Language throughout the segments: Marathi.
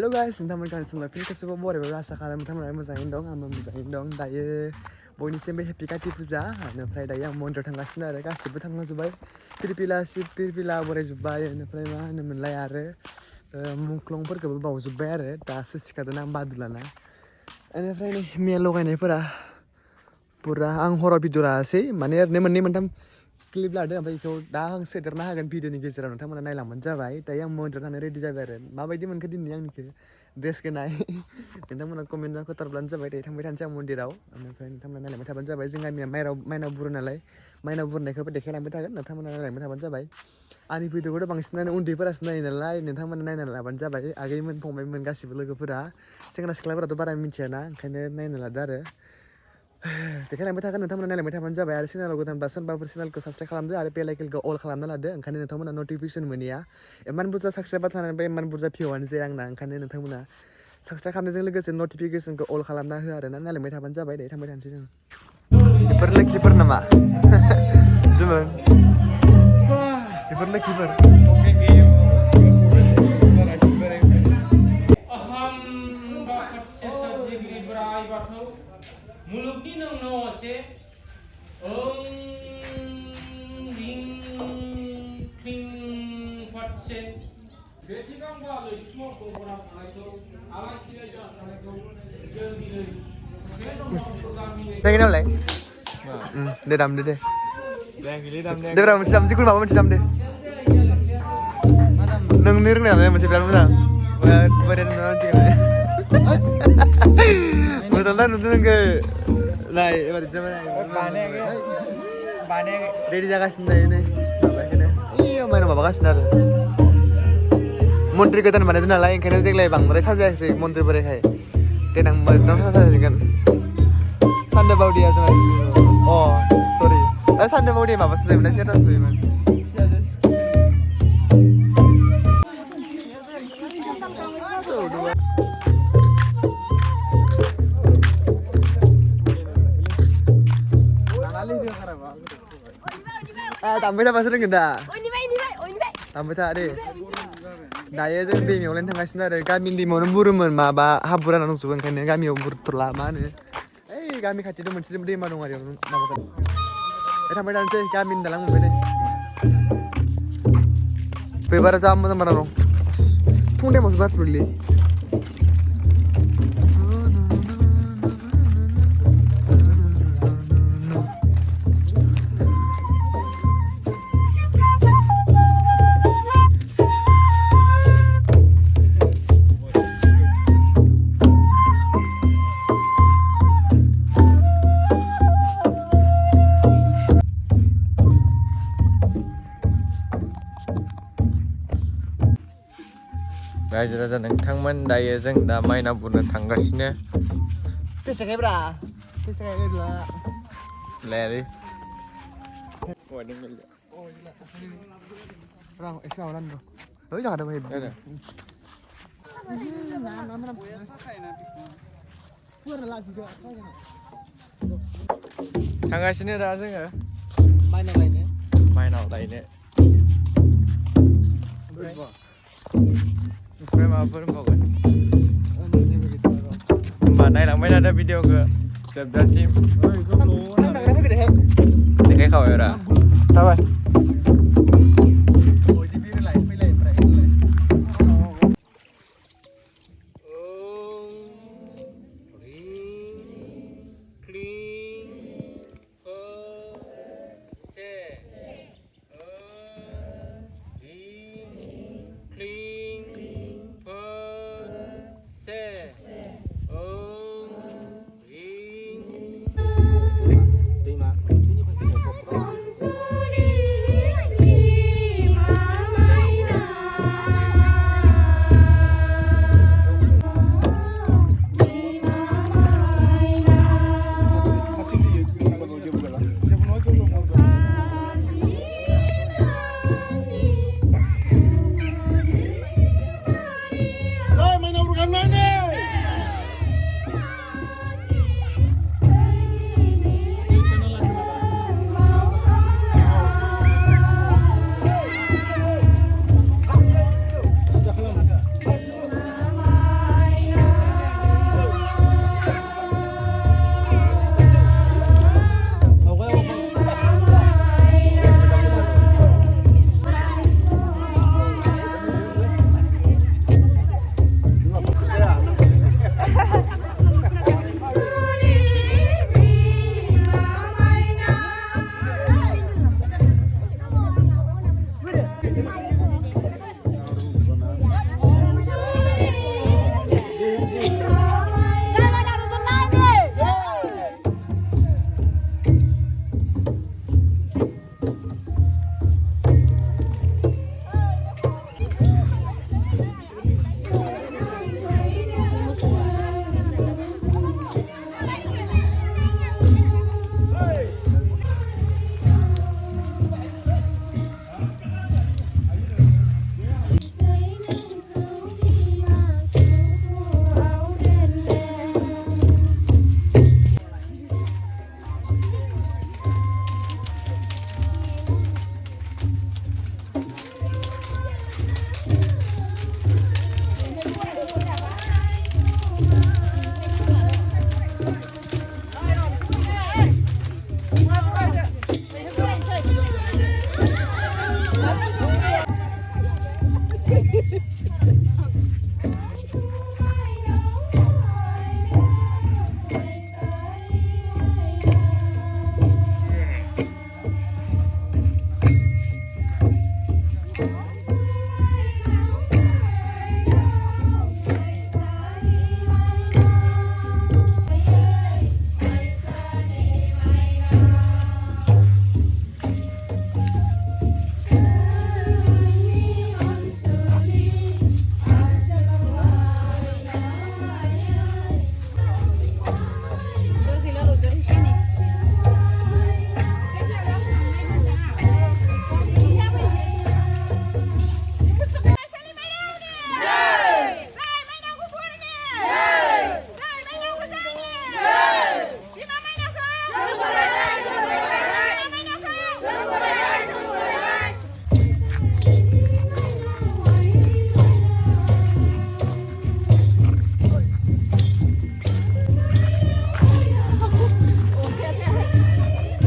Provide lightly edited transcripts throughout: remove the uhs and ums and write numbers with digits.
Hello guys, nonton selamat video tersebut boleh berasa kalau nonton mozain dong, ama mozain dong. Daye bयनिसिमबो हेपि काति फुजा ओमफ्राय दायो आं मन्दिराव थांगासिनो आरो गासिबो थांलांजोब्बाय पिरपिला बरायजोब्बाय ओमफ्राय मा होनोमोनलाय आरो मुंख्लंफोरखौबो बावजोब्बाय आरो दासो सिखारदों आं बादुलाना बेनिफ्राय नै मैया लगायनायफोरा पुरा आं हराव भिडिअ लायासै माने ओरैनो मोननै मोनथाम क्लिप लादों ओमफ्राय बेखौ दा आं सोदेरना होगोन भिडिअनि गेजेराव नोंथांमोना नायलांबानो जाबाय दायो आं मन्दिराव थांनो रेडि जाबाय आरो माबायदि मोनखो दिनै आंनिखौ ड्रेस गाननाय नोंथांमोना कमेन्टआव खोन्थाब्लानो जाबाय दायो थांबाय थानोसै आं मन्दिराव ओमफ्राय नोंथांमोना नायलांबाय थाबानो जाबाय जों गामिया माइनाव बुरो नालाय माइनाव बुरनायखौबो देखायलांबाय थागोन नोंथांमोना नायलांबाय थाबानो जाबाय आंनि भिडिअखौथ' बांसिनानो उन्दैफोरासो नायो नालाय नोंथांमोना नायनानै लाबानो जाबाय आगैमोन फंबायमोन गासिबो लोगोफोरा सेंग्रा सिख्लाफोराथ' बारा मिथियाना ओंखायनो नायना लादो आरो देखायलांबाय थागोन नोंथांमोना नायलांबाय थाबानो जाबाय आरो चेनेलाव गोदानबा सोरबाफोर चेनेलखौ साबसक्राइब खालामदो आरो बेल आइकनखौ अल खालामना लादो ओंखायनो नोंथांमोना नटिफिकेसन मोनैया इमान बुरजा साबसक्राइबार थानानैबो इमान बुरजा भिउआनो जाया आंना ओंखायनो नोंथांमोना साबसक्राइब खालामनायजों लोगोसे नटिफिकेसनखौ अल खालामना हो आरो ना नायलांबाय थाबानो जाबाय दायो थांबाय थानोसै जों बेफोर लोखिफोर नामा जोमोन बेफोर लोखिफोर मुलुगनि नोंनो असे ओं रिं क्लिं फटसे बेसेबांबा लैथोआव गबरा थानायखौ आलासिया जानायखौ जों दिनै बे दंफांखौ गामिनि नालाय दे दामदो दे देब्रा मोनसे दाम जिखुनु माबा मोनसे दाम दे नोंनि रोंनायालाय मोनसे बिराद मोजां मोजां दा नुदों नोंखौ नाय एबार बानाय रेडि जागासिनो दायो नै माबाखौनो माइनाव माबागासिनो आरो मन्दिर गोदान बानायदों नालाय ओंखायनो देग्लाय बांद्राय साजायाखै मन्दिर बोरायखाय देनां मोजां साजायगोन सानदे बावदिया जोंहा सरि सानदे बावदिया माबासो जायोमोन ना थियेटारसो जायोमोन दामबाय थाबासो रोंगोन दा दामबाय था दे दायो जों दैमायावलायनो थांगासिनो आरो गामिनि दैमायावनो बुरोमोन माबा हाबुरा दंजोबो ओंखायनो गामियाव बुरथ'ला मा होनो ओइ गामि खाथियाव मोनसे दैमा दं आरो माबागोन थांबाय थानोसै गामिनि दालां मोनबाय नै बेबारा जा मोजां बारा दं फुं टाइमावसो बारफुरलै रायजो राजा नोंथांमोन दायो जों दा माइनाव बुरनो थांगासिनो फैसाखैब्रा फैसाखै गैला लायालै रां एसे माबानानै दं ओइ जाखादों भाई थांगासिनो दा जोङो माइनाव लायनो ओमफ्राय माबाफोर होनबावगोन होमबा नायलांबाय थादो भिडिअखौ जोबजासिम देखायखाबाय रा जाबाय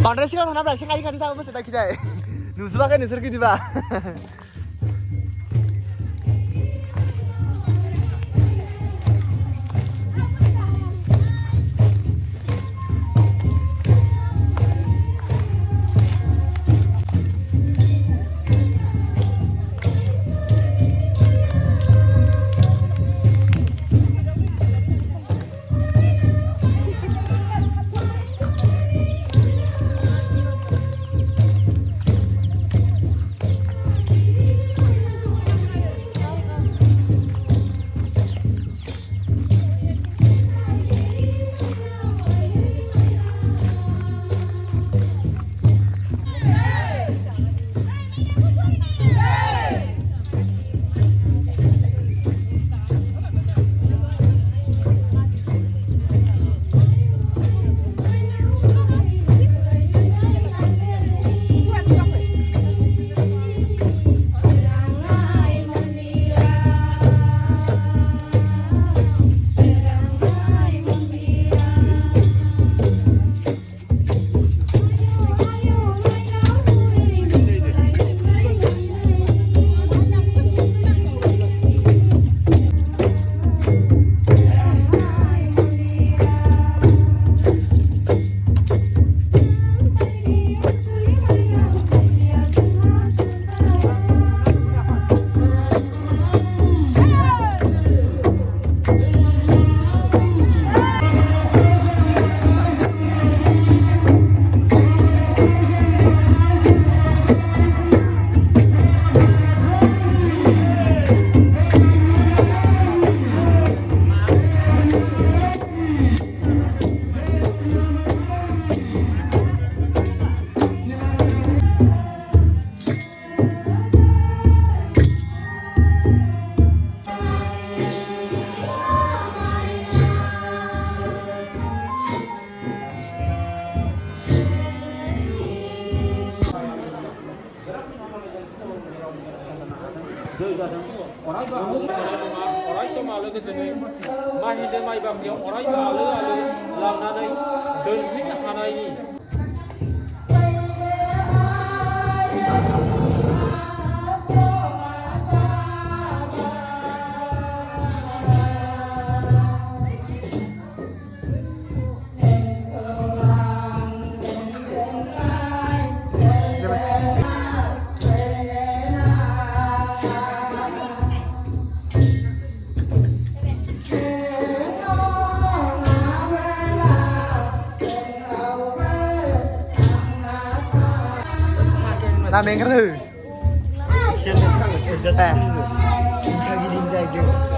बांद्राय सिगां थांना एसे खाथि थाङो बोसोर दाखिजाय नुजोबाखै नोंसोर गिदिबा अरायसमालो गोजोनै माहिदो माइ बाख्रियाव अरायबो आलो आलो लांनानै दोनफैनो हानायनि làm đến cái thử Trên này các người rất là giang giang